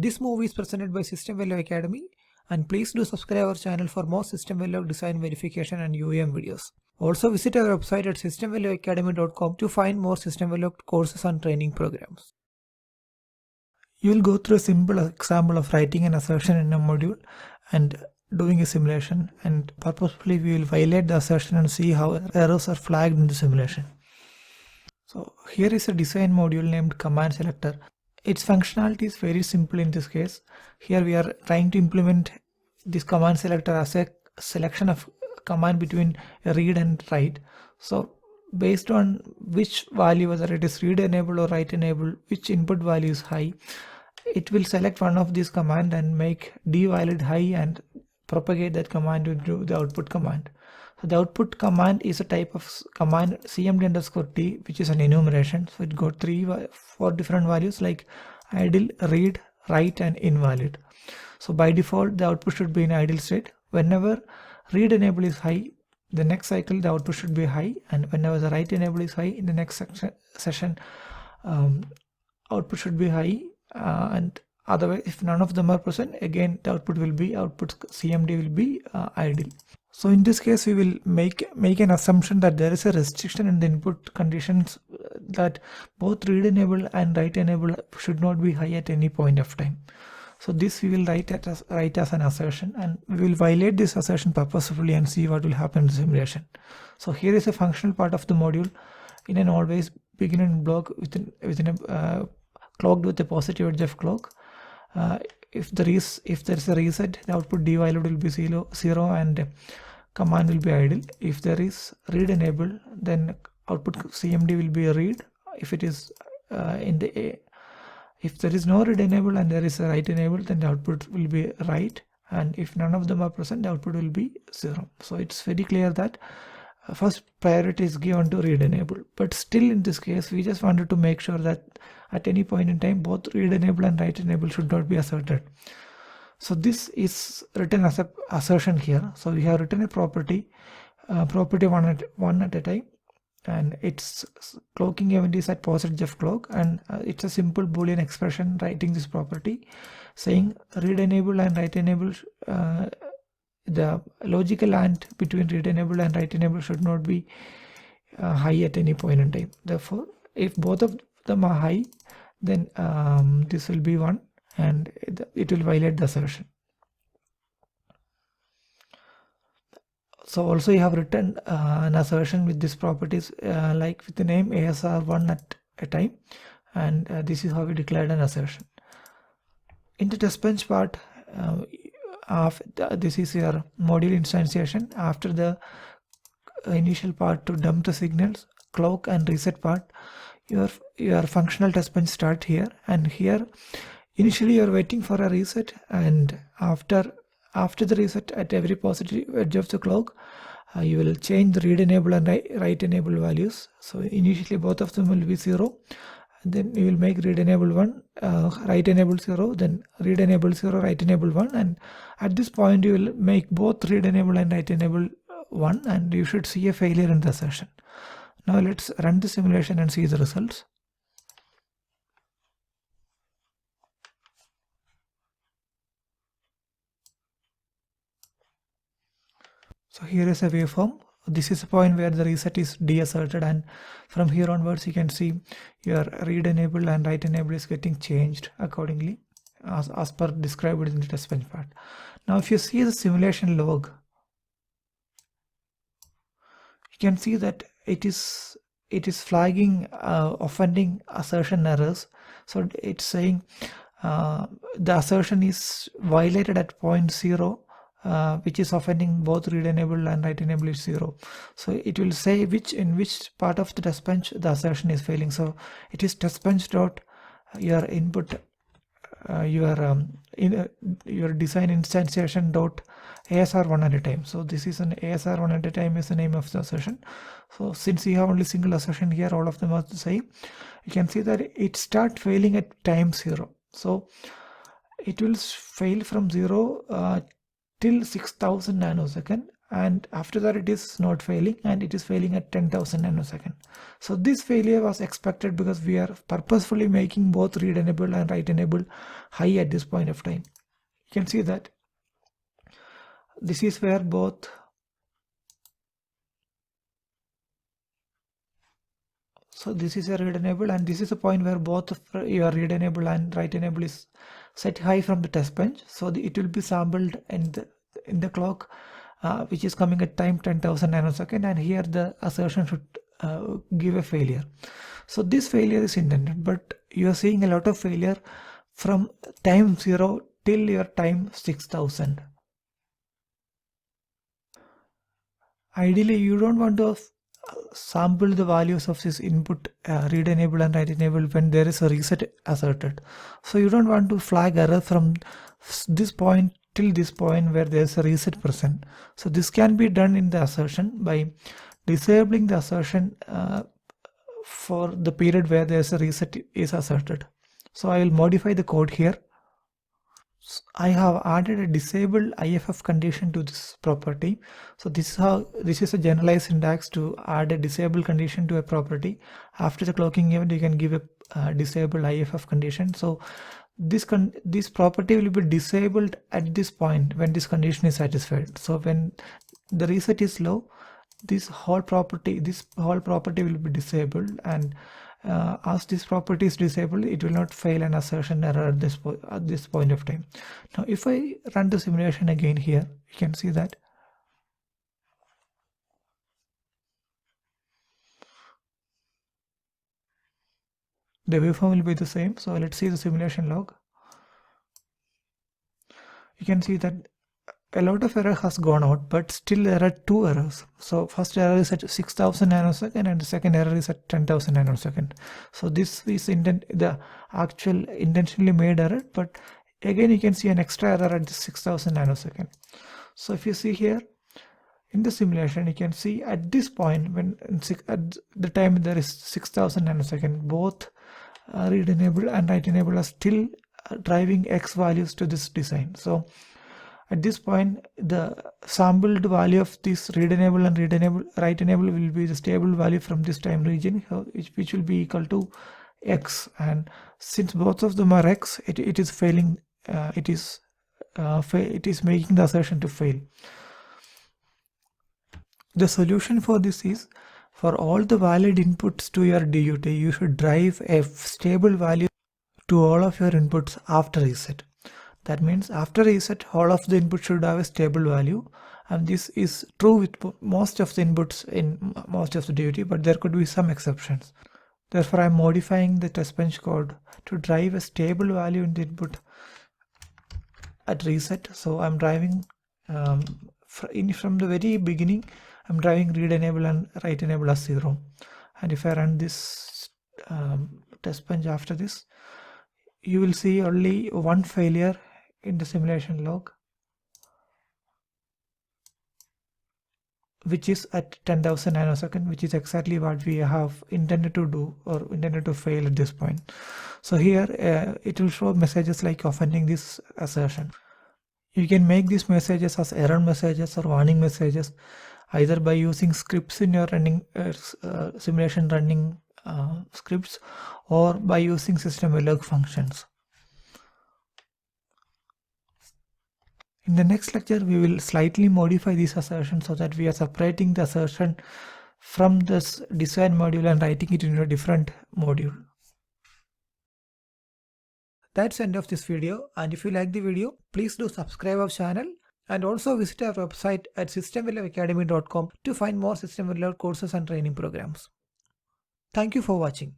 This movie is presented by System Verilog Academy, and please do subscribe our channel for more System Verilog design verification and UEM videos. Also visit our website at systemverilogacademy.com to find more System Verilog courses and training programs. You will go through a simple example of writing an assertion in a module and doing a simulation, and purposefully we will violate the assertion and see how errors are flagged in the simulation. So here is a design module named command selector. Its functionality is very simple in this case. Here we are trying to implement this command selector as a selection of command between read and write. So based on which value, whether it is read enabled or write enabled, which input value is high, it will select one of these command and make dvalid high and propagate that command into the output command. So the output command is a type of command cmd_t, which is an enumeration. So it got 4 different values like idle, read, write and invalid. So by default the output should be in idle state. Whenever read enable is high, the next cycle the output should be high, and whenever the write enable is high, in the next session output should be high, and otherwise if none of them are present, again the output cmd will be idle. So in this case we will make an assumption that there is a restriction in the input conditions that both read enable and write enable should not be high at any point of time. So this we will write as an assertion, and we will violate this assertion purposefully and see what will happen in the simulation. So here is a functional part of the module in an always beginning block within a clocked with a positive edge of clock. If there is a reset, the output dvalid will be 0 and command will be idle. If there is read enable, then output cmd will be a read. If it is if there is no read enable and there is a write enable, then the output will be write, and if none of them are present, the output will be 0. So it's very clear that first priority is given to read enable, but still in this case we just wanted to make sure that at any point in time both read enable and write enable should not be asserted. So this is written as a assertion here. So we have written a property one at a time, and its clocking event is at positive of clock, and it's a simple boolean expression writing this property saying read enable and write enable, the logical AND between read enable and write enable should not be high at any point in time. Therefore if both of them are high, then this will be 1 and it will violate the assertion. So also you have written an assertion with these properties like with the name ASR1 at a time, and this is how we declared an assertion. In the test bench part, this is your module instantiation. After the initial part to dump the signals, clock and reset part, your functional test bench start here, and here initially you are waiting for a reset, and after the reset at every positive edge of the clock you will change the read enable and write enable values. So initially both of them will be 0, and then you will make read enable 1, write enable 0, then read enable 0, write enable 1, and at this point you will make both read enable and write enable 1, and you should see a failure in the assertion. Now let's run the simulation and see the results. So here is a waveform. This is a point where the reset is deasserted, and from here onwards you can see your read enable and write enable is getting changed accordingly as per described in the test bench part. Now if you see the simulation log, you can see that it is flagging offending assertion errors. So it's saying the assertion is violated at point 0, which is offending both read enable and write enable is 0. So it will say in which part of the test bench the assertion is failing. So it is test bench dot your input your design instantiation dot ASR1 at a time. So this is an ASR1 at a time is the name of the assertion. So since you have only single assertion here, all of them are the same, you can see that it start failing at time 0. So it will fail from 0 till 6000 nanosecond, and after that it is not failing, and it is failing at 10,000 nanosecond. So this failure was expected because we are purposefully making both read enable and write enable high at this point of time. You can see that this is where both so this is a read enable, and this is a point where both your read enable and write enable is set high from the test bench. So it will be sampled in the clock which is coming at time 10,000 nanosecond, and here the assertion should give a failure. So this failure is intended, but you are seeing a lot of failure from time 0 till your time 6000. Ideally, you don't want to sample the values of this input read enable and write enable when there is a reset asserted. So you don't want to flag error from this point till this point where there is a reset present. So this can be done in the assertion by disabling the assertion for the period where there is a reset is asserted. So I will modify the code here. I have added a disabled IFF condition to this property. So this is a generalized syntax to add a disabled condition to a property. After the clocking event, you can give a disabled IFF condition. So this property will be disabled at this point when this condition is satisfied. So when the reset is low, this whole property will be disabled, and as this property is disabled, it will not fail an assertion error at this point of time. Now if I run the simulation again here, you can see that the waveform will be the same. So let's see the simulation log. You can see that a lot of error has gone out, but still there are two errors. So first error is at 6000 nanosecond and the second error is at 10,000 nanosecond. So this is the actual intentionally made error, but again you can see an extra error at the 6000 nanosecond. So if you see here in the simulation, you can see at this point when at the time there is 6000 nanosecond, both read enable and write enable are still driving X values to this design. So at this point, the sampled value of this read enable and write enable will be the stable value from this time region, which will be equal to X. And since both of them are X, it is failing. It is making the assertion to fail. The solution for this is, for all the valid inputs to your DUT, you should drive a stable value to all of your inputs after reset. That means after reset, all of the inputs should have a stable value, and this is true with most of the inputs in most of the DUT, but there could be some exceptions. Therefore, I am modifying the test bench code to drive a stable value in the input at reset. So I'm driving from the very beginning, I'm driving read enable and write enable as 0. And if I run this test bench after this, you will see only one failure in the simulation log, which is at 10,000 nanosecond, which is exactly what we have intended to do or intended to fail at this point. So here it will show messages like offending this assertion. You can make these messages as error messages or warning messages either by using scripts in your running simulation running scripts, or by using system verilog functions. In the next lecture, we will slightly modify these assertions so that we are separating the assertion from this design module and writing it into a different module. That's the end of this video, and if you like the video, please do subscribe our channel and also visit our website at systemverilogacademy.com to find more System Verilog courses and training programs. Thank you for watching.